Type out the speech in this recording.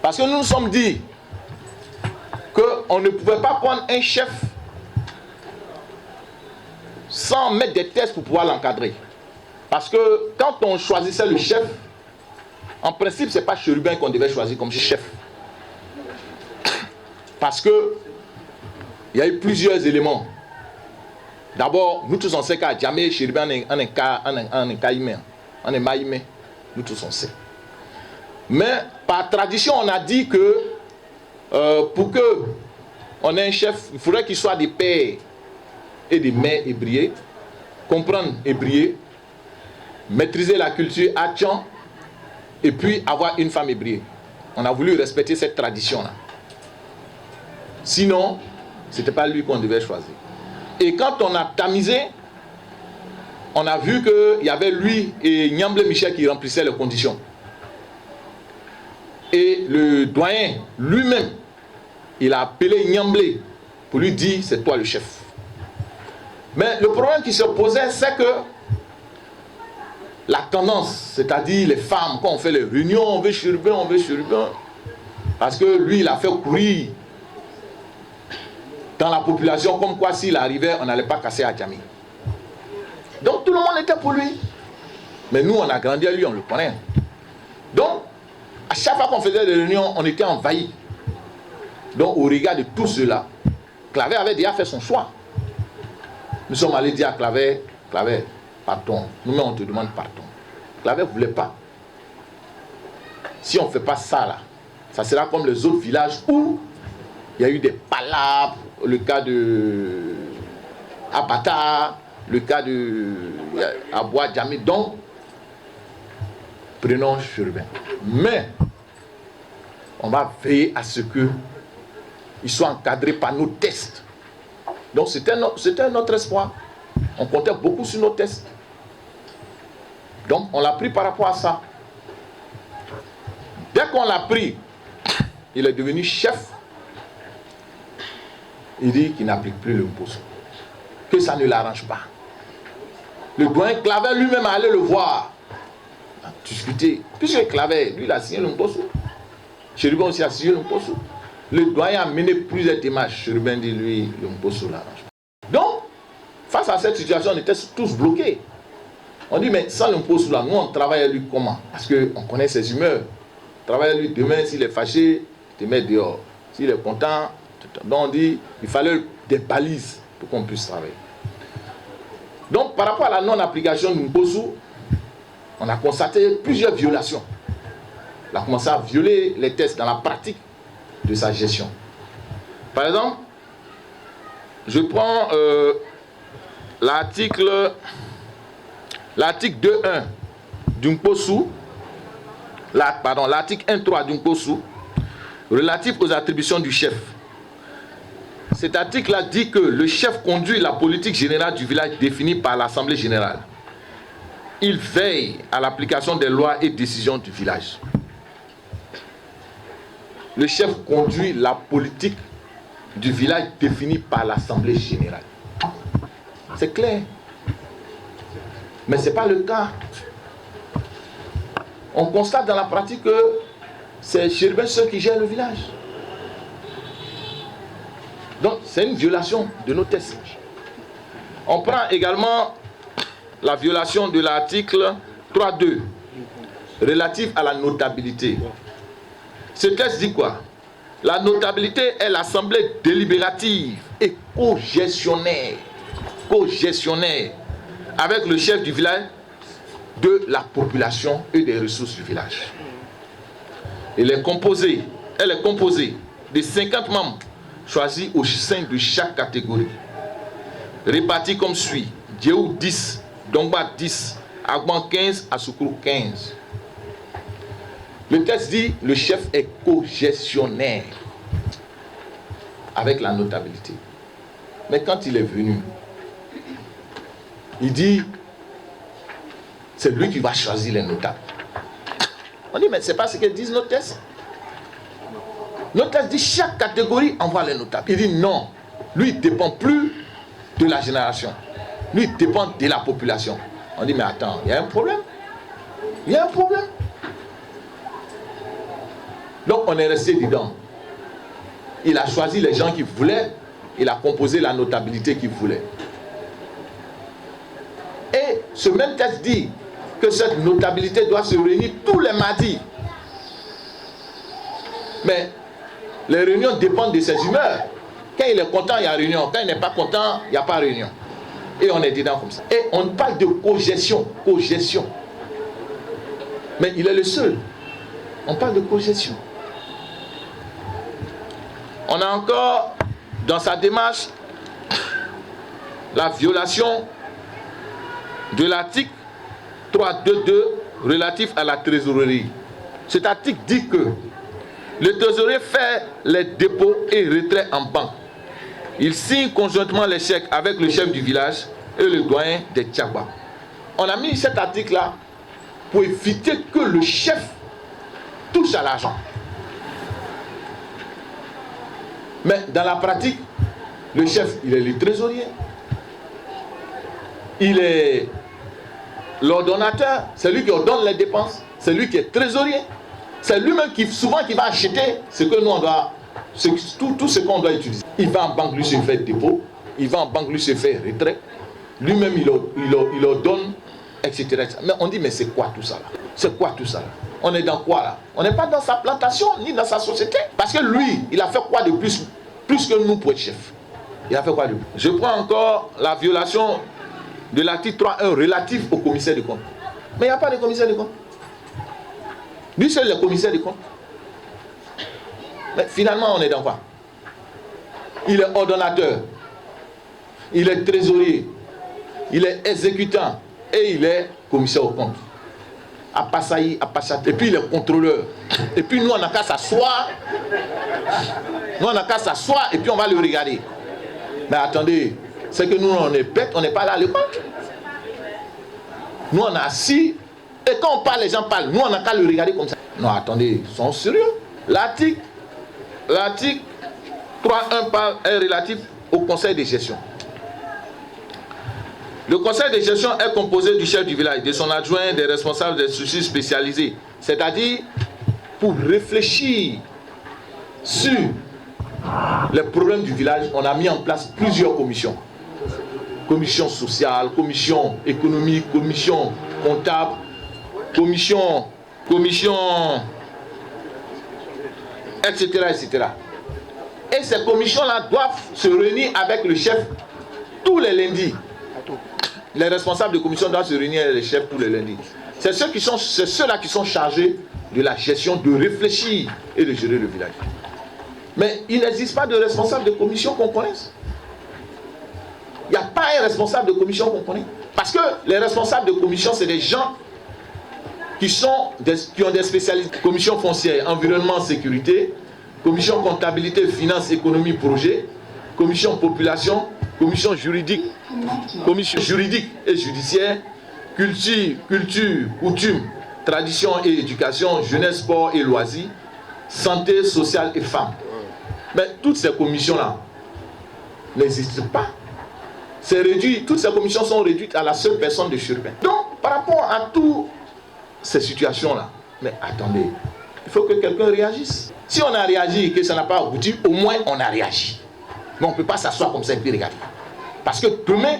Parce que nous nous sommes dit qu'on ne pouvait pas prendre un chef sans mettre des tests pour pouvoir l'encadrer. Parce que quand on choisissait le chef, en principe, ce n'est pas Chérubin qu'on devait choisir comme chef. Parce que il y a eu plusieurs éléments. D'abord, nous tous on sait qu'à jamais Chérubin en est caïmé, en est maïmé. Nous tous on sait. Mais par tradition, on a dit que pour que on ait un chef, il faudrait qu'il soit des pères et des mères ébriées, comprendre ébrié, maîtriser la culture Atchan, et puis avoir une femme ébriée. On a voulu respecter cette tradition-là. Sinon, ce n'était pas lui qu'on devait choisir. Et quand on a tamisé, on a vu qu'il y avait lui et Nyamble Michel qui remplissaient les conditions. Et le doyen lui-même, il a appelé Nyamble pour lui dire c'est toi le chef. Mais le problème qui se posait, c'est que la tendance, c'est-à-dire les femmes, quand on fait les réunions, on veut Chérubin, parce que lui, il a fait courir dans la population, comme quoi s'il arrivait, on n'allait pas casser Adjami. Donc tout le monde était pour lui. Mais nous, on a grandi à lui, on le connaît. Donc, à chaque fois qu'on faisait des réunions, on était envahis. Donc, au regard de tout cela, Claver avait déjà fait son choix. Nous sommes allés dire à Claver, partons. Nous-mêmes, on te demande partons. Claver ne voulait pas. Si on ne fait pas ça, là, ça sera comme les autres villages où il y a eu des palabres, le cas de Abata, le cas de Aboua Djamé. Donc, prenons Chérubin. Mais, on va veiller à ce qu'ils soient encadrés par nos tests. Donc, c'était notre espoir. On comptait beaucoup sur nos tests. Donc, on l'a pris par rapport à ça. Dès qu'on l'a pris, il est devenu chef. Il dit qu'il n'applique plus le Mposso. Que ça ne l'arrange pas. Le doyen Claver lui-même allait le voir. Discuter. Puisque Claver, lui, il a signé le Mposso. Chérubin aussi a signé le Mposso. Le doyen a mené plusieurs démarches. Chérubin dit, lui, le Mposso l'arrange pas. Donc, face à cette situation, on était tous bloqués. On dit, mais sans le Mposso là, nous, on travaille à lui comment? Parce qu'on connaît ses humeurs. Travaille à lui demain, s'il est fâché, te met dehors. S'il est content, donc on dit, il fallait des balises pour qu'on puisse travailler. Donc, par rapport à la non-application du Mposso, on a constaté plusieurs violations. On a commencé à violer les tests dans la pratique de sa gestion. Par exemple, je prends l'article 2.1 du Mposso, l'article 1.3 du Mposso, relatif aux attributions du chef. Cet article-là dit que le chef conduit la politique générale du village définie par l'Assemblée générale. Il veille à l'application des lois et décisions du village. Le chef conduit la politique du village définie par l'Assemblée générale. C'est clair. Mais ce n'est pas le cas. On constate dans la pratique que c'est Chérubin seul qui gère le village. Donc, c'est une violation de nos tests. On prend également la violation de l'article 3.2 relatif à la notabilité. Ce texte dit quoi? La notabilité est l'assemblée délibérative et co-gestionnaire avec le chef du village de la population et des ressources du village. Elle est composée de 50 membres choisis au sein de chaque catégorie, répartis comme suit: Djeou 10, Dongba 10, Agban 15, Assoukro 15. Le texte dit le chef est co-gestionnaire avec la notabilité. Mais quand il est venu, il dit c'est lui qui va choisir les notables. On dit mais c'est pas ce que disent nos tests. Nos tests disent chaque catégorie envoie les notables. Il dit non, lui il ne dépend plus de la génération. Lui il dépend de la population. On dit mais attends, il y a un problème. Il y a un problème. Donc on est resté dedans. Il a choisi les gens qu'il voulait, il a composé la notabilité qu'il voulait. Et ce même texte dit que cette notabilité doit se réunir tous les mardis. Mais les réunions dépendent de ses humeurs. Quand il est content, il y a réunion. Quand il n'est pas content, il n'y a pas réunion. Et on est dedans comme ça. Et on parle de cogestion. Cogestion. Mais il est le seul. On parle de cogestion. On a encore, dans sa démarche, la violation de l'article 322 relatif à la trésorerie. Cet article dit que le trésorier fait les dépôts et retraits en banque. Il signe conjointement les chèques avec le chef du village et le doyen des Tchagba. On a mis cet article-là pour éviter que le chef touche à l'argent. Mais dans la pratique, le chef, il est le trésorier. Il est l'ordonnateur. C'est lui qui ordonne les dépenses. C'est lui qui est trésorier. C'est lui-même qui souvent qui va acheter ce que nous on doit, tout ce qu'on doit utiliser. Il va en banque, lui se fait dépôt. Il va en banque, lui se fait retrait. Lui-même il ordonne, etc., Mais on dit mais c'est quoi tout ça là? C'est quoi tout ça là? On est dans quoi là? On n'est pas dans sa plantation ni dans sa société. Parce que lui, il a fait quoi de plus que nous pour être chef? Il a fait quoi de plus? Je prends encore la violation de l'article 3.1 relatif au commissaire de compte. Mais il n'y a pas de commissaire de compte. Lui seul le commissaire de compte. Mais finalement, on est dans quoi? Il est ordonnateur, il est trésorier, il est exécutant et il est commissaire au compte. À Passaï, à Pachat, et puis il est contrôleur. Et puis nous, on n'a qu'à s'asseoir. Nous, on n'a qu'à s'asseoir et puis on va le regarder. Mais attendez, c'est que nous, on est bêtes, on n'est pas là à le compte. Nous, on est assis. Et quand on parle, les gens parlent. Nous, on n'a qu'à le regarder comme ça. Non, attendez, ils sont sérieux. L'article 3.1 est relatif au conseil de gestion. Le conseil de gestion est composé du chef du village, de son adjoint, des responsables des structures spécialisées. C'est-à-dire, pour réfléchir sur les problèmes du village, on a mis en place plusieurs commissions. Commission sociale, commission économique, commission comptable, commission, etc., etc. Et ces commissions-là doivent se réunir avec le chef tous les lundis. Les responsables de commission doivent se réunir avec les chefs tous les lundis. C'est ceux-là qui sont chargés de la gestion, de réfléchir et de gérer le village. Mais il n'existe pas de responsable de commission qu'on connaisse. Il n'y a pas un responsable de commission qu'on connaît. Parce que les responsables de commission, c'est des gens qui ont des spécialités. Commission foncière, environnement, sécurité. Commission comptabilité, finance, économie, projet. Commission population. Commission juridique et judiciaire. Culture, coutume, tradition et éducation. Jeunesse, sport et loisirs. Santé, sociale et femmes. Mais toutes ces commissions-là n'existent pas. C'est réduit, toutes ces commissions sont réduites à la seule personne de Churpin. Donc, par rapport à toutes ces situations-là, mais attendez, il faut que quelqu'un réagisse. Si on a réagi et que ça n'a pas abouti, au moins on a réagi. Mais on ne peut pas s'asseoir comme ça et puis regarder. Parce que demain,